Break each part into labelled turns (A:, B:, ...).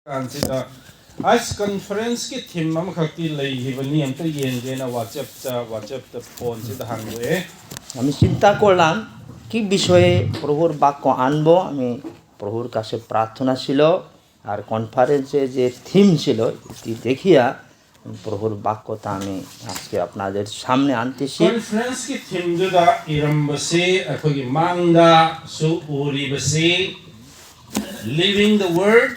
A: Consider as conference ki theme am khakti lei hibani am to yen na WhatsApp the phone se hangwe
B: আমি চিন্তা করলাম কি বিষয়ে প্রভুর বাক্য আনবো। আমি প্রভুর কাছে প্রার্থনা ছিল আর কনফারেন্সে যে থিম ছিল এটি দেখিয়া প্রভুর বাক্যটা আমি আজকে আপনাদের সামনে আনতেছি।
A: conference ki theme da irambase akhogi mangda su uri base living the word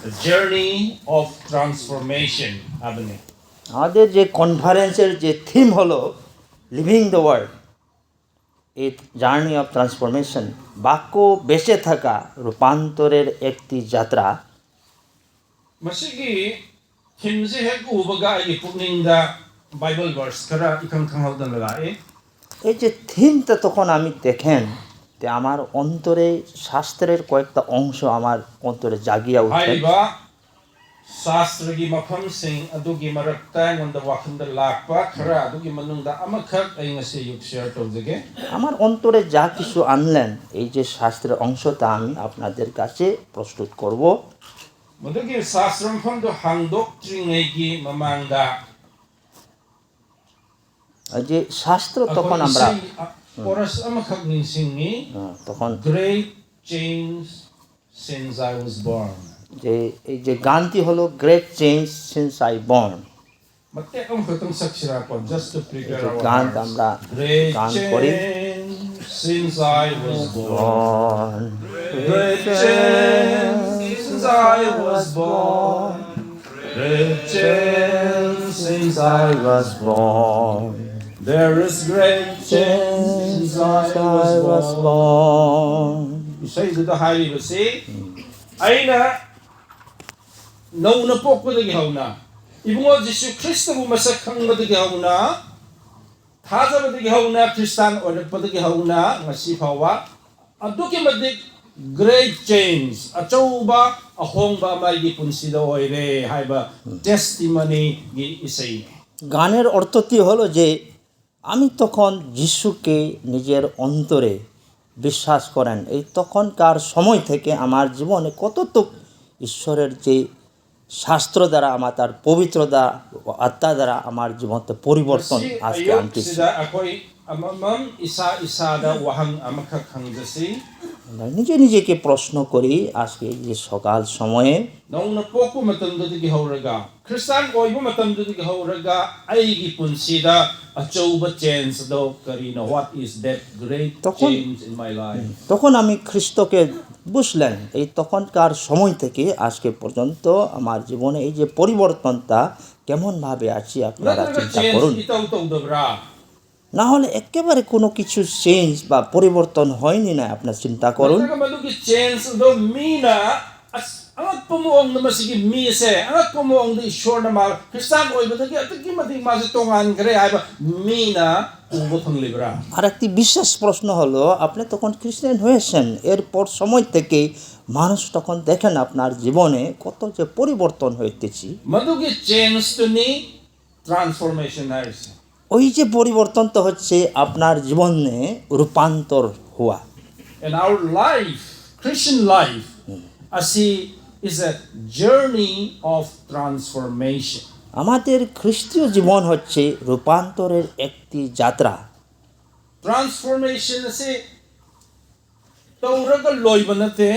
A: the journey of transformation abne
B: আমাদের যে কনফারেন্সের যে থিম হলো লিভিং দ্য ওয়ার্ল্ড এই জার্নি অফ ট্রান্সফরমেশন, বাক্য বেঁচে থাকা রূপান্তরের একটি যাত্রা।
A: masigi theme se he ku baga i pukning da bible verse khara ikhang khangawdan laga
B: এই যে থিমটা তখন আমি দেখেন যে আমার অন্তরে শাস্ত্রের কয়েকটা অংশ আমার অন্তরে জাগিয়া উঠে।
A: haiba শাস্ত্রগি মফম Singh আদুগি মারাকতা nganda wakhanda lakpa khara adugi manungda amakhak ai ngase yuk share tawjege
B: আমার অন্তরে যা কিছু আনলেন এই যে শাস্ত্রের অংশটা আমি আপনাদের কাছে প্রস্তুত করব।
A: madugi shastram phangdo hangdok tringai mamangda
B: এই যে শাস্ত্র তখন আমরা
A: chorus amakhak ningsingni
B: তখন
A: great change since I was born
B: যে এই যে গানটি হলো great change since I born.
A: matte am khatang sakshira pon just to prepare our
B: গান
A: hearts.
B: আমরা
A: Great
B: গান করি।
A: change since I was born great change since I was born great change since I was born there is great change since I was born isai du da hai ba se aina no na pok pa dagi hauna ibungo Jesu Christ bu masak khang ba dagi hauna thaja ba dagi hauna Christian or pa dagi hauna ngasi phawa aduki madik great change achauba ahongba mai gi punsi da oire haiba testimony gi isai
B: গানের অর্থটি হলো যে আমি তখন যিশুকে নিজের অন্তরে বিশ্বাস করেন এই তখনকার সময় থেকে আমার জীবনে কতটুক ঈশ্বরের যে শাস্ত্র দ্বারা আমার তার পবিত্রতা আত্মা দ্বারা আমার জীবনতে পরিবর্তন আজকে আনতেছি।
A: amam isa da wahang amakha khangjasi
B: নিজে নিজেকে প্রশ্ন করি আজকে এই যে সকাল সময়ে
A: nongna poku matamda digi hauraga Christian oibu matamda digi hauraga aigi punsida achauba change do karina what is that great change in my life
B: তখন আমি খ্রিস্টকে বুঝলেন এই তখনকার সময় থেকে আজকে পর্যন্ত আমার জীবনে এই যে পরিবর্তনটা কেমনভাবে আছে আপনারা চিন্তা করুন। না হলে একেবারে কোনো কিছু চেঞ্জ বা পরিবর্তন হয়নি না আপনার চিন্তা করুন।
A: change do mina angat pumuong na masigi mise angat pumuong di sure na mal Christian oibu dagi atagi mating masi tongan kare aiba mina ubotang libra
B: আর একটি বিশেষ প্রশ্ন হলো আপনি তখন খ্রিস্টান হয়েছেন এরপর সময় থেকে মানুষ তখন দেখেন আপনার জীবনে কত যে পরিবর্তন হইতেছি
A: madugi change to ni transformation aise
B: ওই যে পরিবর্তন তো হচ্ছে আপনার জীবনে রূপান্তর হওয়া।
A: and our life Christian life is a journey of transformation
B: আমাদের খ্রিস্টীয় জীবন হচ্ছে রূপান্তরের একটি যাত্রা।
A: transformation ase tauraga loibanate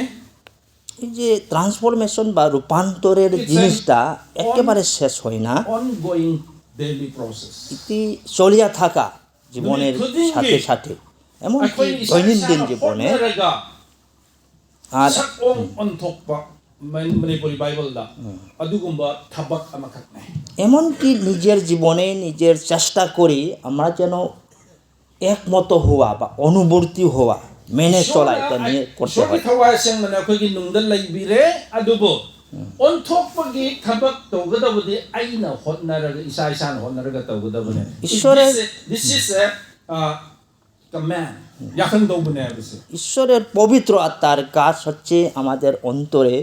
B: এই যে ট্রান্সফরমেশন বা রূপান্তরের জিনিসটা একেবারে শেষ হয় না,
A: ongoing daily process
B: এটি চলিয়া থাকা জীবনের সাথে সাথে এমনকি দৈনন্দিন জীবনে। আর
A: onthokpa Manipuri Bible da adugumba thabak amakhak nai
B: এমনকি নিজের জীবনে নিজের চেষ্টা করি আমরা যেন একমত হওয়া বা অনুবর্তী হওয়া মেনে চলা এটা নিয়ে করতে হয়।
A: thawai seng mana khoi gi nungdal laibire adubo onthokpagi thabak tawgadabudi aina hotnaraga isa hotnaraga tawgadabune this is a command yakhang dawbune abise
B: ঈশ্বরের পবিত্র আত্মার কাজ হচ্ছে আমাদের অন্তরে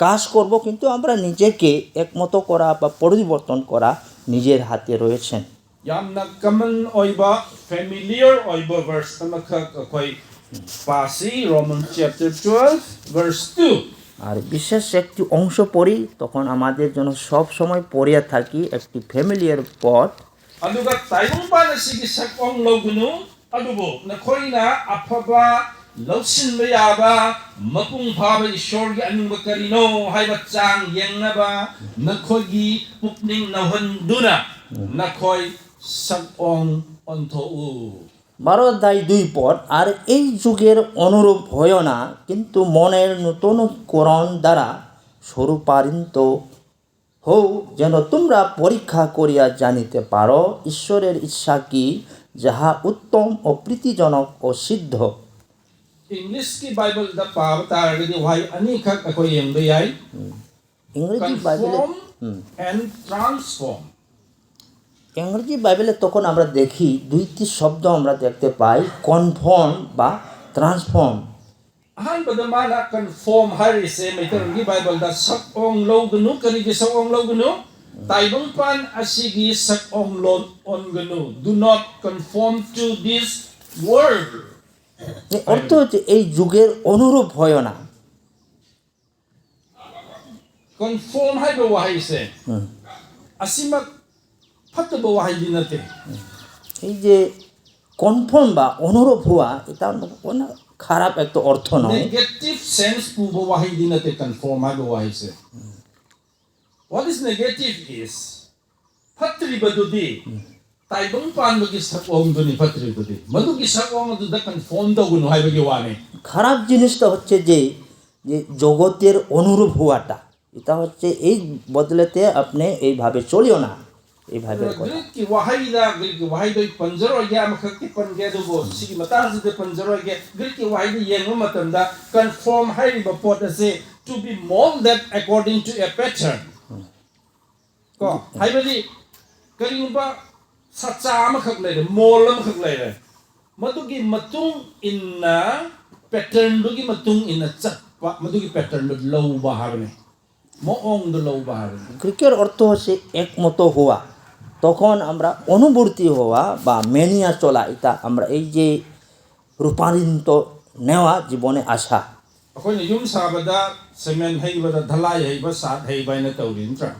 B: কাজ করব, কিন্তু আমরা নিজেকে একমত করা বা পরিবর্তন করা নিজের হাতে রয়েছেন।
A: yamna common oiba familiar oiba verse amakha koi pasi Romans chapter 12 verse 2
B: আর বিশেষ একটি অংশ পড়ি তখন আমাদের জন্য সব সময় পড়িয়া থাকি একটি ফ্যামিলিয়ার পথ
A: aduga taibong pan asigi sakong logunu adubo nakhoina aphaba lausin bayaba mapung phaba ishor gi anungba karino haiba chang yengnaba nakhogi pukning nahanduna nakhoi sakong onthou
B: 12 অধ্যায় 2 পদ আর এই যুগের অনুরূপ হয় না কিন্তু মনের নূতনীকরণ দ্বারা স্বরূপান্তরিত হও যেন তোমরা পরীক্ষা করিয়া জানিতে পারো ঈশ্বরের ইচ্ছা কি যাহা উত্তম ও প্রীতিজনক ও সিদ্ধ
A: English ki Bible da pa tar di wai ani khak ako yeng bayai
B: ইংরেজি বাইবেলে
A: conform and transform
B: ইংরেজি বাইবেলে তখন আমরা দেখি দুইটি শব্দ আমরা দেখতে পাই কনফর্ম বা transform
A: han badamana conform hari se mai tar gi Bible da sak ong lo gnu kari gi sak ong lo gnu taibong pan asigi sak ong lo on gnu do not conform to this world
B: অর্থ হচ্ছে এই যুগের অনুরূপ হয় না
A: conform hai ba wahai se asima phatba wahai dinate
B: এই যে confirm বা অনুরূপ হওয়া এটা কোনো খারাপ একটা অর্থ নয়
A: negative sense pu ba wahai dinate conform hai ba wahai se what is negative is phatri badudi taibong pan bagi sakong duni phatri badudi madugi sakong du da conform da gunu hai bagi wane
B: খারাপ জিনিসটা হচ্ছে যে যে জগতের অনুরূপ হওয়াটা এটা হচ্ছে এই বদলেতে আপনি এইভাবে চলিও না এইভাবে কথা
A: ki wahai da ki wahai doi panjaro ya makhak ki pan ge do bo sigi matang de panjaro ge ki wahai de yeng matam da conform hai ba pot ase to be molded according to a pattern ko hai bali karing ba sacha makhak le mol makhak le madugi matung inna pattern dugi matung inna chat pa madugi pattern do low ba harne moong do low ba harne
B: গ্রিকের অর্থ হচ্ছে একমত হওয়া তখন আমরা অনুবর্তী হওয়া বা mania চলা এটা আমরা এই যে রূপান্তরিত নেওয়া জীবনে আসা
A: akoina yum sabada cement haibada dhalai haiba sat haiba na tawrin tra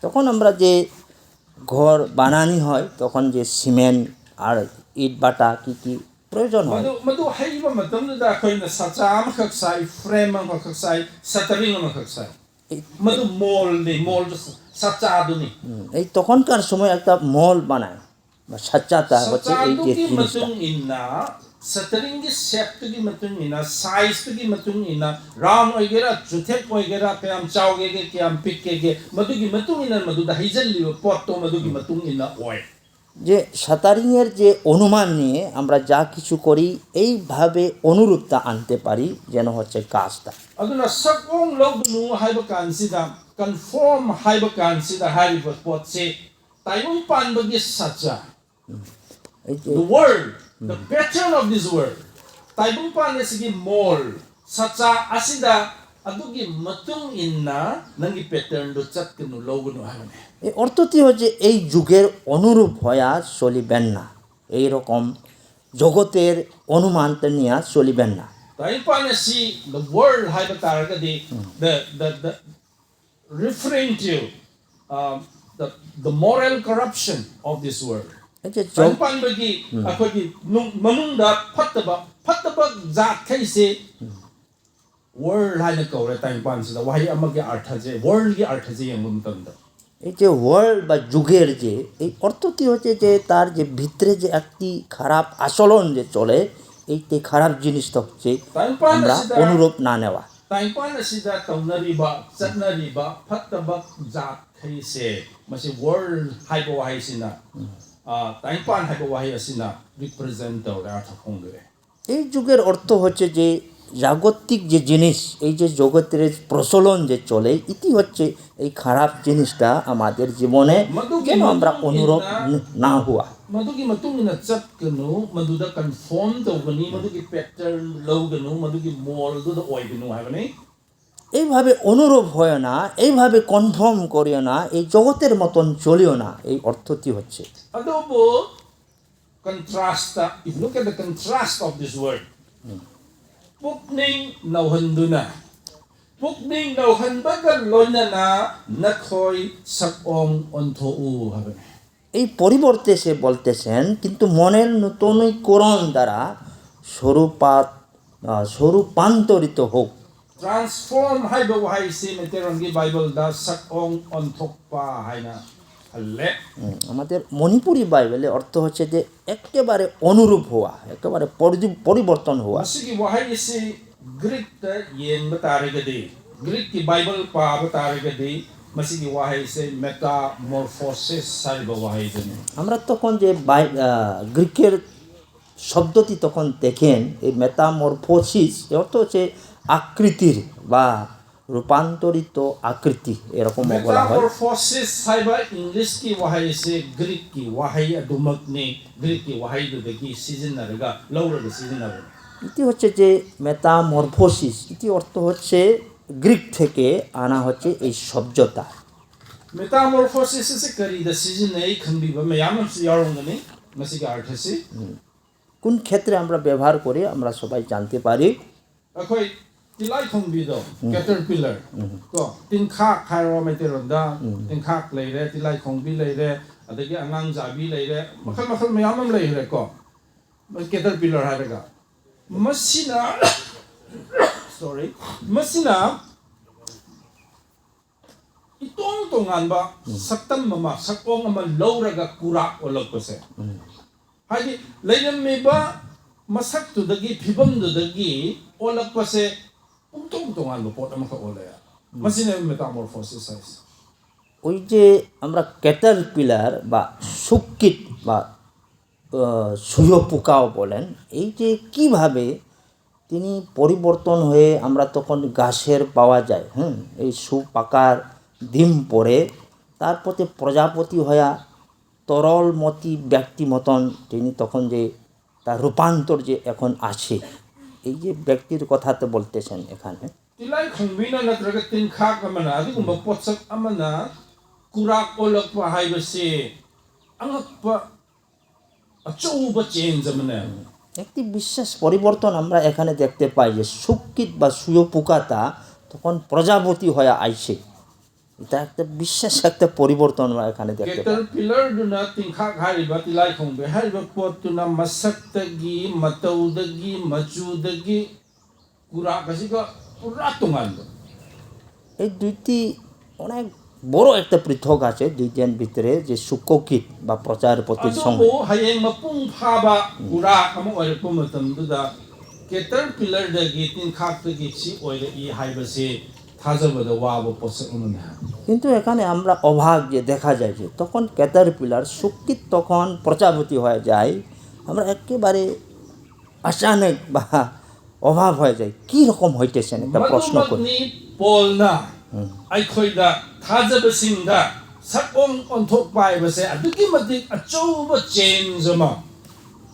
B: তখন আমরা যে ঘর বানানি হয় তখন যে সিমেন্ট আর ইট বাটা কি প্রয়োজন হয়
A: madu haiba matam da akoina sacham khak sai frame ang khak sai shuttering ang khak sai madu mold sacha duni
B: এই তখনকার সময় একটা মল বানায় বা সাচ্চাতা হচ্ছে
A: sacha
B: এই যে
A: duki
B: জিনিসটা
A: matung inna shuttering gi shape tu gi matung inna size tu gi matung inna round oigera chuthek oigera kayam chawge ge kayam pik ge madu gi matung inna madu da haijal li pot to madu gi matung inna oi
B: যে শাটারিংয়ের যে অনুমান নিয়ে আমরা যা কিছু করি এইভাবে অনুরূপতা আনতে পারি যেন হচ্ছে কাজটা
A: aduna sakong lognu haiba kansida conform haiba kansida haiba pot se taibong panbagi sacha
B: এই যে
A: the world the pattern of this world taibong pan sige mol sacha asida adugi matung inna nangi pattern do chat kenu lognu haibane
B: এই অর্থটি হচ্ছে এই যুগের অনুরূপ হয়া চলিবেন না এইরকম জগতের অনুমানটা নিয়ে চলিবেন না
A: taibong pan si the world haiba taragadi the referring to the moral corruption of this world
B: এই যে
A: taibong pan bagi akogi manungda phattaba jat khaise world haina kaure taibong pan sida wahi amagi artha je world gi artha je yangum tamda
B: এই যে world বা যুগের যে এই অর্থটি হচ্ছে যে তার যে ভিতরে যে একটি খারাপ আচরণ যে চলে এইটি খারাপ জিনিসটা হচ্ছে আমরা অনুরূপ না নেওয়া
A: taibong pan sida taunariba chatnariba phattaba jat khaise masi world haiba wahi sina taibong pan haiba wahi asina represent tawra artha khongre
B: এই যুগের অর্থ হচ্ছে যে জাগতিক যে জিনিস এই যে জগতের প্রচলন যে চলে ইতি হচ্ছে এই খারাপ জিনিসটা আমাদের জীবনে কেন আমরা অনুরূপ না হওয়া
A: madugi matung ina chat kanu maduda conform tawgani madugi pattern loganu madugi mold do oi ganu haibane
B: এইভাবে অনুরূপ হয় না এইভাবে কনফার্ম করিও না এই জগতের মতন চলিও না এই অর্থটি হচ্ছে
A: adobo contrast if you look at the contrast of this word pukning nauhanduna pukning daw hanbagan lonya na nakhoy sakong onto u habane.
B: এই পরিবর্তে সে বলতেছেন কিন্তু মনের নূতনীকরণ দ্বারা স্বরূপান্তরিত হোক।
A: Transform haiba wahai si meteron gi Bible da sakong onthokpa haina halle.
B: আমাদের মণিপুরি বাইবেলে অর্থ হচ্ছে যে একেবারে অনুরূপ হওয়া, একেবারে পরিবর্তন হওয়া।
A: Masigi wahai si Greek ta yen batarigadi. Greek ki Bible pa batarigadi. Masigi wahai si metamorphosis sariba wahai dun.
B: আমরা তখন যে গ্রিকের শব্দটি তখন দেখেন এই মেটামরফোসিস এর অর্থ হচ্ছে আকৃতির বা রূপান্তরিত আকৃতি এরকম বলা হয়।
A: Metamorphosis saiba English ki wahai si Greek ki wahai adumak ni Greek ki wahai du dagi season na raga laura da season na.
B: এটি হচ্ছে যে মেটামরফোসিস, এটি অর্থ হচ্ছে গ্রিক থেকে আনা হচ্ছে এই শব্দটা।
A: Metamorphosis is kari da season nei khanbi ba mayam si yarong ni masigi arthasi.
B: কোন ক্ষেত্রে আমরা ব্যবহার করি আমরা সবাই জানতে পারি।
A: Akhoi tilai khongbi do caterpillar ko tin khak khairo meteron da tin khak leire tilai khongbi leire adagi angang jabi leire makhal mayam leire ko caterpillar haraga masina masina itong tongan ba saktam mama sakong ama lauraga kurak olak ko se haji leiram me ba masak tu dagi phibam du dagi olak ko se utong tongan lo pot ama ka olaya masina metamorphosis size
B: ওই যে আমরা Caterpillar বা শুককিট বা শুয়োপোকাও বলেন, এই যে কিভাবে তিনি পরিবর্তন হয়ে আমরা তখন ঘাসের পাওয়া যায়, এই সুপাকার ডিম পরে তারপরে প্রজাপতি হইয়া তরলমতি ব্যক্তি মতন তিনি তখন যে তার রূপান্তর যে এখন আছে, এই যে ব্যক্তির কথা তো বলতেছেন এখানে।
A: tilai khongbina natraga tin khak amana adigumba potsak amana kurak olak pa haibase angak pa achouba change amana.
B: একটি বিশেষ পরিবর্তন আমরা এখানে দেখতে পাই যে শুককিট বা শুয়োপোকাটা তখন প্রজাপতি হয়ে আইছে, এটা একটা বিশেষ একটা পরিবর্তন আমরা এখানে দেখতে পাই।
A: Caterpillar do na tin khak hariba tilai khongbe hariba pot tu na masak tagi matau dagi machu dagi kurak kasika pura tongan lo.
B: এই দুইটি অনেক বড় একটা পৃথক আছে দুইটার ভিতরে, যে শুককিট বা প্রজাপতির সঙ্গে।
A: Adubo hayeng mapung phaba kurak amo oire pumatam du da caterpillar dagi tin khak dagi chi oire I haibase thajabada waba potsak amana.
B: কিন্তু এখানে আমরা অভাগ যে দেখা যায় যে তখন ক্যাটারপিলার শুককিট তখন প্রজাপতি হয়ে যায়, আমরা একেবারে আচানক বা অভাব হয়ে যায়, কী রকম হইতেছেন একটা প্রশ্ন করি।
A: Madumagni polna aikhoi da thajaba sing da sakong onthok pai base adugi madik achouba change ma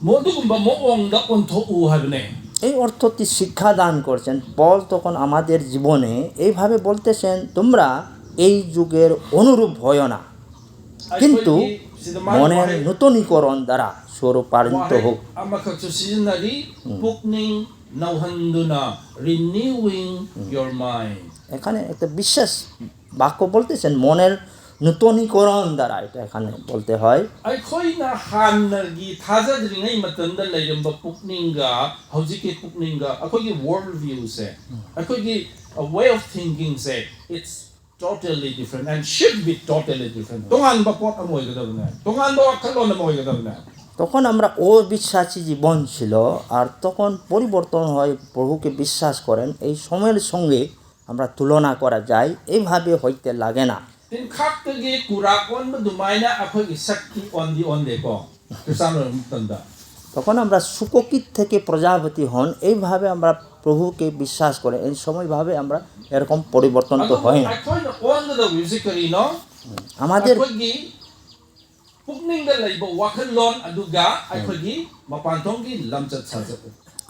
A: modugumba moong da onthok u habne.
B: এই অর্থটি শিক্ষা দান করছেন পল তখন আমাদের জীবনে এইভাবে বলতেছেন, তোমরা এই যুগের অনুরূপ হয় না, কিন্তু মনের নূতনীকরণ দ্বারা স্বরূপান্তরিত হোক।
A: Amakaksu seasonally pukning nauhanduna renewing your mind.
B: এখানে একটা বিশ্বাস বাক্য বলতেছেন মনের নূতনীকরণ দ্বারা, এটা এখানে বলতে হয়।
A: Aikhoina hannergi thajadringai matanda leiramba pukninga hojiki pukninga akhogi world view se akhogi a way of thinking se it's totally different and should be totally different. Tongan ba pot amoy gadabna tongan ba khalon amoy gadabna.
B: তখন আমরা অবিশ্বাসী জীবন ছিল, আর তখন পরিবর্তন হয় প্রভুকে বিশ্বাস করেন, এই সময়ের সঙ্গে আমরা তুলনা করা যায়, এইভাবে হইতে লাগে না।
A: Tin khak tagi kurakon ba dumaina akhogi sakti on the ko kisano tanda.
B: তখন আমরা শুককিট থেকে প্রজাপতি হন, এইভাবে আমরা প্রভুকে বিশ্বাস করেন, এই সময়ভাবে আমরা এরকম পরিবর্তন তো হয় না।
A: Akhoina on the musically no
B: আমাদের
A: akhogi pukninga laiba wakalon aduga akhogi mapantongi lamchat sajat.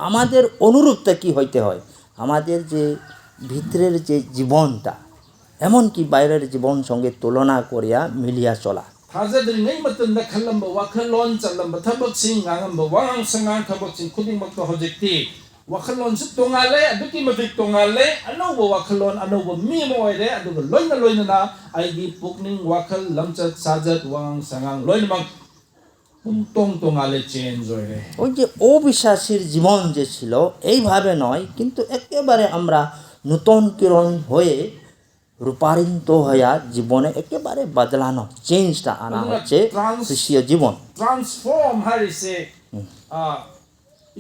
B: আমাদের অনুরূপটা কি হইতে হয়, আমাদের যে ভিতরের যে জীবনটা এমনকি বাইরের জীবন সঙ্গে তুলনা করিয়া মিলিয়া চলা।
A: Thajadringai matanda khallamba wakalon chalamba thabak sing ngangamba wang sangang thabak sing khuding makta hojekti Wakalon sa tungale, aduki matik tungale, ano ba wakalon, ano ba mi mo ere, aduga loy na ay di pukning wakal lamchat sajat wang sangang loy namang puntong tungale change ere.
B: ওই যে অবিশ্বাসীর জীবন যে ছিল এইভাবে নয়, কিন্তু একেবারে আমরা নূতনকরণ হয়ে রূপান্তরিত হয়ে জীবনে একেবারে বদলানো চেঞ্জটা আনা হচ্ছে খ্রিস্টীয় জীবন।
A: Transform hari se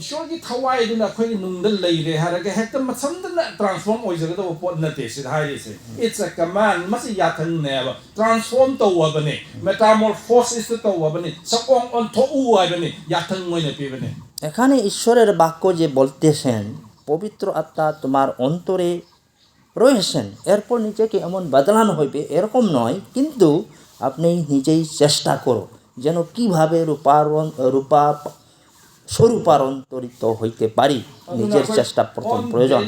A: ishor ki thawai duna khoi nungdal leire haraga hekta matsamdana transform oijaga da pot na te sid hari se it's a command masi yathang neba transform to wabane metamorphosis to wabane sakong on to u wabane yathang moina pibane
B: এখানে ঈশ্বরের বাক্য যে বলতেছেন পবিত্র আত্মা তোমার অন্তরে রয়েছেন, এরপর নিজেকে এমন বদলানো হইবে এরকম নয়, কিন্তু আপনি নিজেই চেষ্টা করো যেন কীভাবে স্বরূপান্তরিত হইতে পারি। নিজের চেষ্টা প্রথম প্রয়োজন।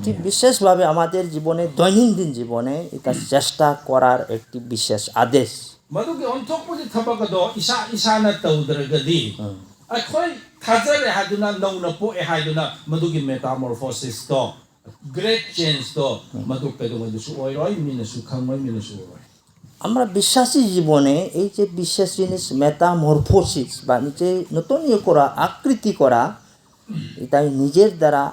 B: ঠিক বিশেষভাবে আমাদের জীবনে দৈনন্দিন জীবনে এটা চেষ্টা করার একটি বিশেষ আদেশ।
A: Madugi ontokpudi thabakado isana tawdragadi akhoi thajare haduna nauna po e haduna madugi metamorphosis to great change to maduk pedo madusu oiroi minasu khangmai minasu oi
B: আমরা বিশ্বাসী জীবনে এই যে বিশেষ জিনিস মেটামরফোসিস বা নিজে নতুনীয় করা আকৃতি করা, এটাই নিজের দ্বারা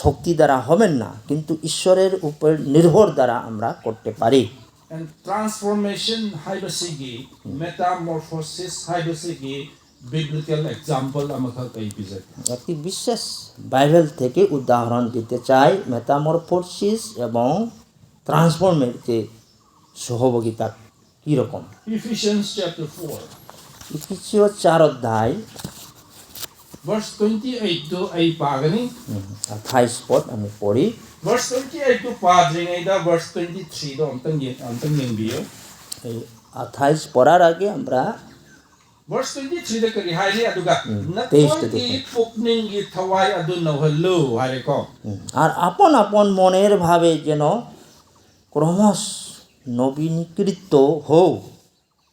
B: শক্তি দ্বারা হবেন না, কিন্তু ঈশ্বরের উপর নির্ভর দ্বারা আমরা করতে পারি।
A: And transformation haibasigi metamorphosis haibasigi biblical example amakha kai pizat
B: একটি বিশেষ বাইবেল থেকে উদাহরণ দিতে চাই মেটামরফোসিস এবং ট্রান্সফর্মের যে সহযোগিতা কীরকম।
A: Ephesians chapter 4
B: ইফিসীয় 4 অধ্যায়
A: verse 28 to ay pagani
B: 28 পদ আমি পড়ি।
A: verse 28 to padring ay da verse 23 do amtang yen biyo
B: এই 28 পড়ার আগে আমরা
A: verse 23 da kari haili aduga nakoi ki pukning gi thawai adu nawhallu hare ko
B: আর আপন আপন মনের ভাবে যেন ক্রমশ নবীনীকৃত হও।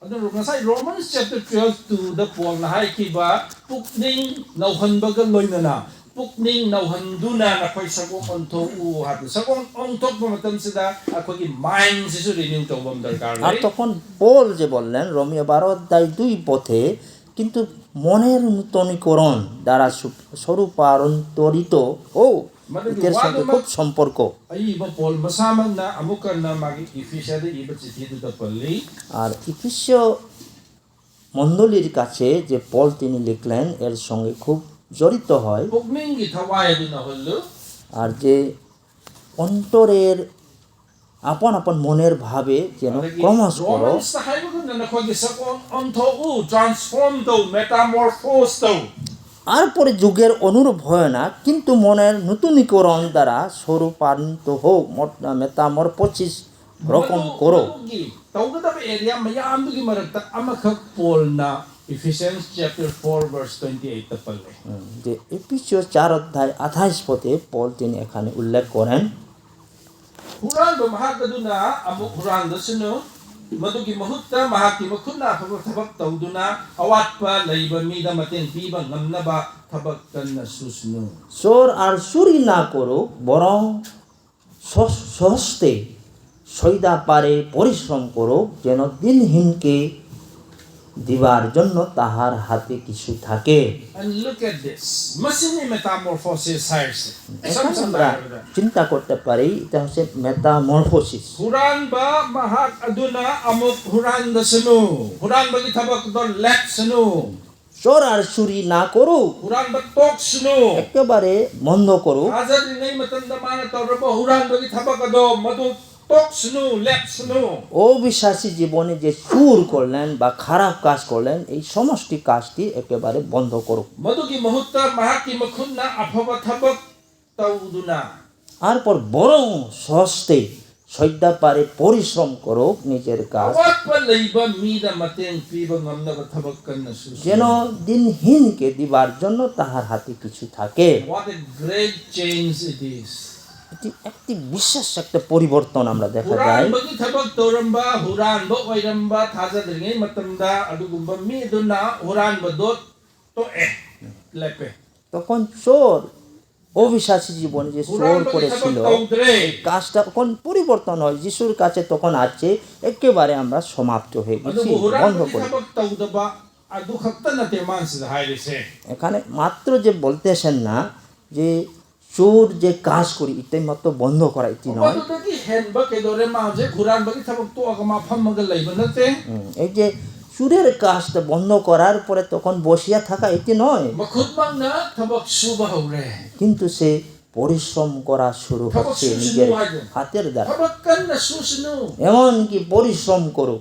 A: adu ngasai Romans chapter 12 to the pol na hai ki ba pukning nawhanbaga loinana pukning nawhanduna na khoi sagong onto u hat sagong ontok matam sida akhoi mind sisu renew to bom darkar
B: আর তখন পল যে বললেন রোমীয় 12 অধ্যায় 2 পথে, কিন্তু মনের নূতনীকরণ দ্বারা স্বরূপান্তরিত ও এর সাথে খুব সম্পর্ক।
A: ai ba pol masamang na amukan na magi Ephesians iba chithi to the pali
B: আর ইফিসীয় মণ্ডলীর কাছে যে পল তিনি লিখলেন এর সঙ্গে খুব জড়িত হয়।
A: pukning gi thawai adu nawhallu
B: আর যে অন্তরের আপন আপন মনের ভাবে যেন ক্রমশ করো।
A: Romans ta hai ba na khoi gi sagong onto u transform to metamorphose to
B: আর পরে যুগের অনুরূপ হয় না, কিন্তু মনের নূতনীকরণ দ্বারা স্বরূপান্তরিত হোক, মেটামরফোসিস রকম করো।
A: tawgada ba area mayam gi marakta amakhak pol na Ephesians chapter 4 verse 28 ta palle
B: যে এফিসীয় 4 অধ্যায় 28 পদে পল তিনি এখানে উল্লেখ করেন
A: huran ba mahakaduna amuk huran dasunu madugi mahutta mahaki makhunna thabak tawduna awat pa laiba mida maten piba ngamnaba thabak kanna susnu
B: চোর আর চুরি না করো, বরং সহস্তে সইদা পারে পরিশ্রম করো, যেন দিনহীনকে দিবার জন্য তাহার হাতে কিছু থাকে।
A: and look at this masini metamorphosis hairse
B: এখানে আমরা চিন্তা করতে পারি এটা হচ্ছে metamorphosis.
A: huran ba mahak aduna amuk huran dasunu huran bagi thabak do lek sunu
B: চোর আর চুরি না করো,
A: huran ba tok sunu
B: একেবারে বন্ধ করো।
A: hajar nei matanda mana tawraba huran bagi thabak do madu tok sunu lek sunu
B: অবিশ্বাসী জীবনে যে চুর করলেন বা খারাপ কাজ করলেন এই সমষ্টি কাজটি একেবারে বন্ধ করো।
A: madugi mahutta mahaki makhunna aphaba thabak tawduna
B: তারপর বরং সহস্তে সইদা পারে পরিশ্রম করো নিজের কাজ,
A: awat pa laiba mida maten piba ngamnaba thabak kanna susnu
B: যেন দিনহীনকে দিবার জন্য তাহার হাতে কিছু থাকে।
A: what a great change it is
B: এটি একটি বিশেষ একটা পরিবর্তন আমরা দেখা যায়।
A: Huranbagi thabak toramba huranba oiramba thajadringai matamda adugumba mi duna huranba dot to lepe.
B: তখন চোর অবিশ্বাসী জীবনে যে চোর করেছিল এই কাজটা তখন পরিবর্তন হয়, যিশুর কাছে তখন আছে একেবারে আমরা সমাপ্ত হয়ে গেছি, বন্ধ করে। এখানে মাত্র যে বলতেছেন না যে চোর যে কাজ করি এটাই মাত্র বন্ধ করা, এটি নয়। এই যে চোরের কাজটা বন্ধ করার পরে তখন বসিয়া থাকা এটি নয়, কিন্তু সে পরিশ্রম করা শুরু হচ্ছে নিজের হাতের দ্বারা। এমনকি পরিশ্রম করো,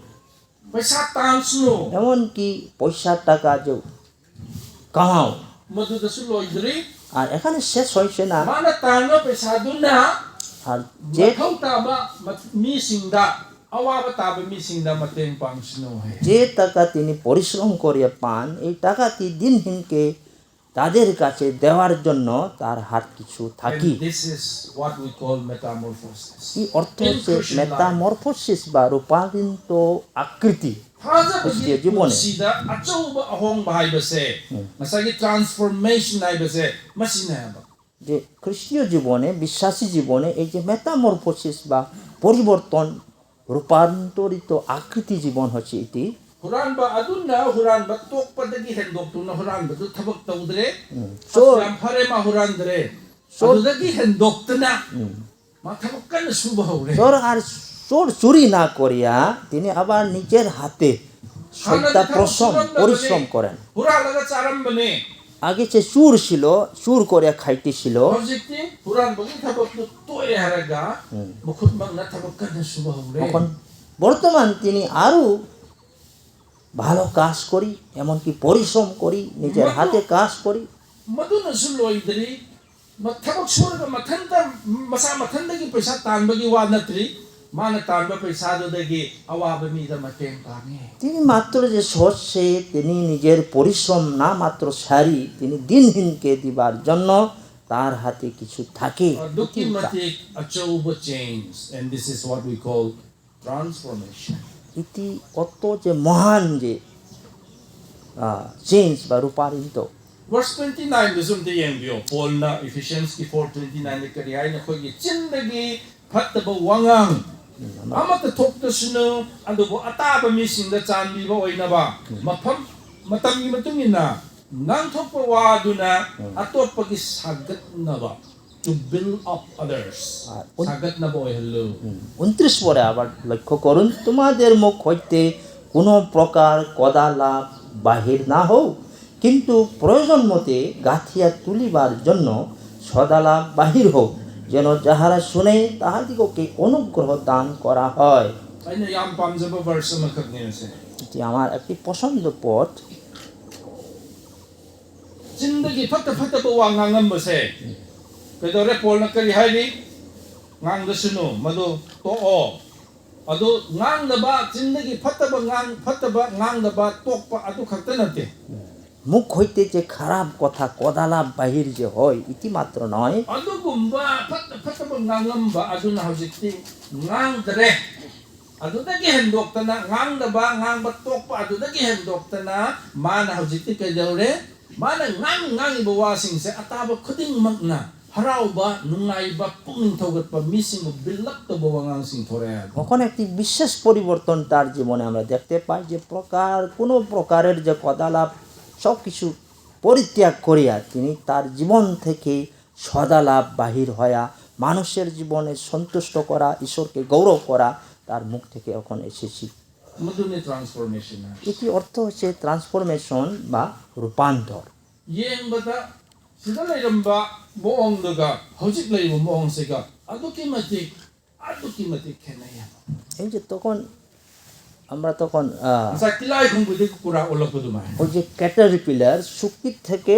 B: এমনকি পয়সা টাকা যে কামাও। আর এখানে শেষ হয়েছে না, আর যে টাকা তিনি পরিশ্রম করিয়া পান এই টাকাটি দিনহীনকে তাদের কাছে দেওয়ার জন্য তার হাত কিছু থাকি। এই অর্থ হচ্ছে মেটামরফোসিস বা রূপান্তরিত আকৃতি খ্রিস্টীয় জীবনে। যে খ্রিস্টীয় জীবনে, বিশ্বাসী জীবনে এই যে মেটামরফোসিস বা পরিবর্তন, রূপান্তরিত আকৃতি জীবন হচ্ছে এটি।
A: Huranba aduna huranba tokpadagi hendoktunna huranba du thabak tawdre
B: so
A: yam phare ma hurandre adudagi hendoktuna ma thabak kan suba hore
B: চোর আর চোর চুরি না করিয়া তিনি আবার নিজের হাতে সত্যা পরিশ্রম করেন।
A: huralaga charambane
B: আগে যে চুর ছিল, চুর করিয়া খাইতেছিল,
A: hojikti huranbagi thabak du toye haraga mukhut magna thabak kan suba hore
B: এখন বর্তমান তিনি আরো ভালো কাজ করি, এমনকি পরিশ্রম করি, নিজের হাতে কাজ করি।
A: maduna suloidri mathabak surga mathanda masa mathandagi paisa tanbagi wa natri mana tanba paisa dodagi awabe mida mateng pange
B: তিনি মাত্র যে সহজে তিনি নিজের পরিশ্রম না মাত্র সারি, তিনি দিনহীনকে দিবার জন্য তার হাতে কিছু থাকে।
A: documentic achauba change, and this is what we call transformation.
B: এটি কত যে মহান যে চেঞ্জ বা রূপান্তরিত।
A: Verse 29 dusum te yengbyo Paul na Ephesians 4:29 ni kariyay na khogi chindagi phattaba wangang amata thokta sunu adubo ataba mi singda chanbi ba oina ba mafam matamgi matungina nang thokpa wa duna atoppa gi sagat na ba to build up others sagat na ba oi hello
B: 29 পরে আবার লক্ষ্য করুন, তোমাদের মুখ হইতে কোনো প্রকার কদালাপ বাহির না হোক, কিন্তু প্রয়োজন মতে গাঁথিয়া তুলিবার জন্য সদালাপ বাহির হোক, যেন যাহারা শুনে তাহাদিগকে অনুগ্রহ দান করা হয়। এটি আমার একটি পছন্দ পথ।
A: জিন্দগি ফাটা ফাটা ওয়া ngangamse kedore polna kari haini ngang da sunu madu to o adu ngang da ba জিন্দগি ফাটা ba ngang da ba tokpa adu khakta nate
B: মুখ হইতে যে খারাপ কথা কদালাপ বাহির যে হয় ইতি মাত্র নয়,
A: adu gumba ফাটা ba ngangamba adu na hojikti ngang dre adu dagi hendoktana ngang da ba ngang ba tokpa adu dagi hendoktana mana hojikti kedore mana ngang iba wasingse ataba khudingmak na harauba nungaiba pungning thogatpa missing bilakto bawangang sing thore
B: তখন একটি বিশেষ পরিবর্তন তার জীবনে আমরা দেখতে পাই, যে কোনো প্রকারের যে কদালাপ সব কিছু পরিত্যাগ করিয়া তিনি তার জীবন থেকে সদালাপ বাহির হইয়া মানুষের জীবনে সন্তুষ্ট করা, ঈশ্বরকে গৌরব করা তার মুখ থেকে এখন এসেছি। এটি অর্থ হচ্ছে ট্রান্সফরমেশন বা রূপান্তর।
A: yengbada sida leiramba moongdaga hojik leiba moongsiga aduki mati khenaya
B: এই যে তখন আমরা তখন
A: sakilai khungbude kura olakudumai
B: ওই যে ক্যাটারপিলার শুকির থেকে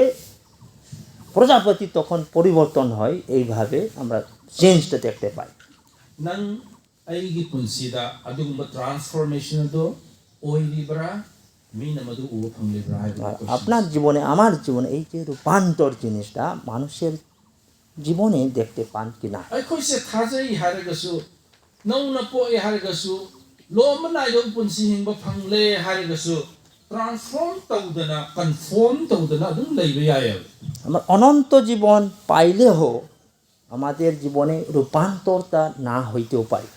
B: প্রজাপতি তখন পরিবর্তন হয়, এইভাবে আমরা চেঞ্জটা দেখতে পাই।
A: nang aigi punsida adugumba transformation do oiribra
B: আপনার জীবনে আমার জীবনে এই যে রূপান্তর জিনিসটা মানুষের জীবনে দেখতে পান কিনা
A: ꯑꯩꯈꯣꯏꯁꯦ ꯊꯥꯖꯩ ꯍꯥꯏꯔꯒꯁꯨ ꯅꯧꯅ ꯄꯣꯛꯑꯦ ꯍꯥꯏꯔꯒꯁꯨ ꯂꯣꯝꯕ ꯅꯥꯏꯗꯕ ꯄꯨꯟꯁꯤ ꯍꯤꯡꯕ ꯐꯪꯂꯦ ꯍꯥꯏꯔꯒꯁꯨ ট্রান্সফর্ম তৌদনা কনফর্ম তৌদনা ꯑꯗꯨꯝ ꯂꯩꯕ ꯌꯥꯏꯌꯦꯕ
B: আমরা অনন্ত জীবন পাইলেও আমাদের জীবনে রূপান্তরতা না হইতেও পারে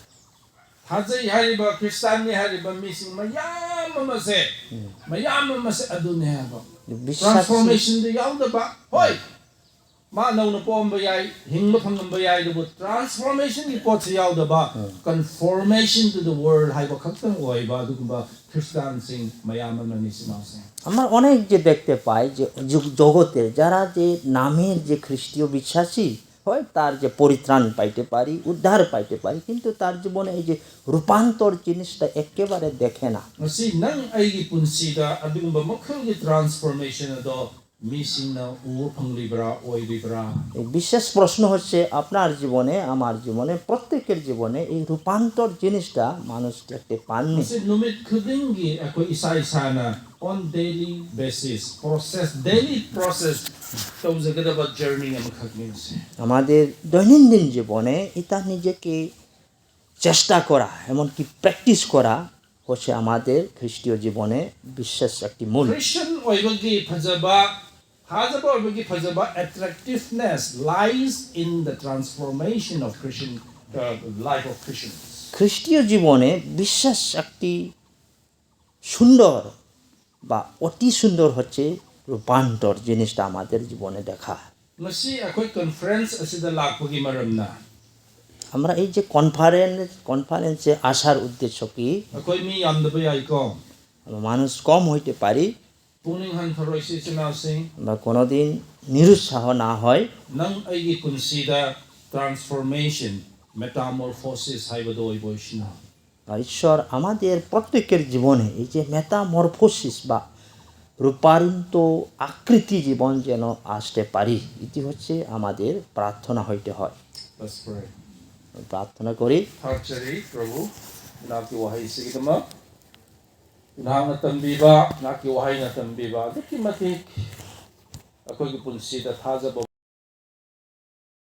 A: ꯊꯥꯖꯩ ꯍꯥꯏꯔꯤꯕ ꯈ꯭ꯔꯤꯁꯇꯥꯟꯅꯤ ꯍꯥꯏꯔꯤꯕ ꯃꯤꯁꯤꯡ ꯃꯌꯥꯝ ꯑꯃꯁꯦ ꯑꯗꯨꯅꯦ ꯍꯥꯏꯕ
B: বিশ্বাসী
A: ꯇ꯭ꯔꯥꯟꯁꯐꯣꯔꯃꯦꯁꯟꯗ ꯌꯥꯎꯗꯕ ꯍꯣꯏ ꯃꯥ ꯅꯧꯅ ꯄꯣꯛꯑꯝꯕ ꯌꯥꯏ ꯍꯤꯡꯕ ꯐꯪꯉꯝꯕ ꯌꯥꯏ ꯑꯗꯨꯕꯨ ꯇ꯭ꯔꯥꯟꯁꯐꯣꯔꯃꯦꯁꯟꯒꯤ ꯄꯣꯠꯁꯤ yaudaba conformation to the world ꯍꯥꯏꯕ ꯈꯛꯇꯪ ꯑꯣꯏꯕ ꯑꯗꯨꯒꯨꯝꯕ খ্রিস্টানসꯤꯡ ꯃꯌꯥꯝ ꯑꯃꯅꯤ ꯁꯤꯅꯥꯎꯁꯤꯡ
B: আমরা অনেক যে দেখতে পাই যে জগতে যারা যে নামের যে খ্রিস্টীয় বিশ্বাসী হয় তার যে পরিত্রাণ পাইতে পারি উদ্ধার পাইতে পারি কিন্তু তার জীবনে এই যে রূপান্তর জিনিসটা একেবারে দেখে না
A: ꯉꯁꯤ ꯅꯪ ꯑꯩꯒꯤ ꯄꯨꯟꯁꯤꯗ ꯑꯗꯨꯒꯨꯝꯕ ꯃꯈꯜꯒꯤ ꯇ꯭ꯔꯥꯟꯁꯐꯣꯔꯃꯦꯁꯟ ꯑꯗꯣ মিসিংনা উব ফংলিব্রা ওইলিব্রা
B: এই বিশেষ প্রশ্ন হচ্ছে আপনার জীবনে আমার জীবনে প্রত্যেকের জীবনে এই রূপান্তর জিনিসটা মানুষ দেখতে পাননি
A: ꯉꯁꯤ ꯅꯨꯃꯤꯠ ꯈꯨꯗꯤꯡꯒꯤ ꯑꯩꯈꯣই ꯏꯁꯥ ꯏꯁꯥꯅ on daily basis daily process তৌজꯒꯗꯕ জার্নি ꯑꯃꯈꯛꯅꯤ ꯉꯁꯤ
B: আমাদের দৈনন্দিন জীবনে এটা নিজেকে চেষ্টা করা এমনকি প্র্যাকটিস করা হচ্ছে আমাদের খ্রিস্টীয় জীবনে বিশেষ একটি মূল
A: খ্রিস্টান অইবগি ফজবা হাজাবা অইবগি ফজবা attractiveness lies in the transformation of Christian life of Christians
B: খ্রিস্টীয় জীবনে বিশ্বাস একটি সুন্দর বা অতি সুন্দর হচ্ছে রূপান্তর জিনিসটা আমাদের জীবনে দেখা
A: ꯉꯁꯤ ꯑꯩꯈꯣꯏ কনফারেন্স ꯑꯁꯤꯗ ꯂꯥꯛꯄꯒꯤ ꯃꯔꯝꯅ
B: আমরা এই যে কনফারেন্সে আসার উদ্দেশ্য কি
A: ꯑꯩꯈꯣꯏ ꯃꯤ ꯌꯥꯝꯗꯕ ꯌꯥꯏꯀꯣ
B: মানুষ কম হইতে পারি
A: ꯄꯨꯛꯅꯤꯡ ꯍꯟꯊꯔꯣꯏꯁꯤ ꯏꯆꯤꯟꯅꯥꯎꯁꯤꯡ
B: বা কোনোদিন নিরুৎসাহ না হয়
A: ꯅꯪ ꯑꯩꯒꯤ ꯄꯨꯟꯁꯤꯗ ট্রান্সফরমেশন মেটামরফোসিস হাইবꯗꯣ অইꯕꯣꯏꯁꯤনা
B: আর ঈশ্বর আমাদের প্রত্যেকের জীবনে এই যে মেটামরফোসিস বা রূপান্তরিত আকৃতি জীবন যেন আসতে পারি এটি হচ্ছে আমাদের প্রার্থনা হইতে হয়
A: Let's pray.
B: প্রার্থনা করি
A: ꯊꯥꯒꯠꯆꯔꯤ ꯄ꯭ꯔꯚꯨ ꯅꯍꯥꯛꯀꯤ ꯋꯥꯍꯩꯁꯤꯒꯤꯗꯃꯛ ꯅꯍꯥꯛꯅ ꯇꯝꯕꯤꯕ ꯅꯍꯥꯛꯀꯤ ꯋꯥꯍꯩꯅ ꯇꯝꯕꯤꯕ ꯑꯗꯨꯛꯀꯤ ꯃꯇꯤꯛ ꯑꯩꯈꯣꯏꯒꯤ ꯄꯨꯟꯁꯤꯗ ꯊꯥꯖꯕ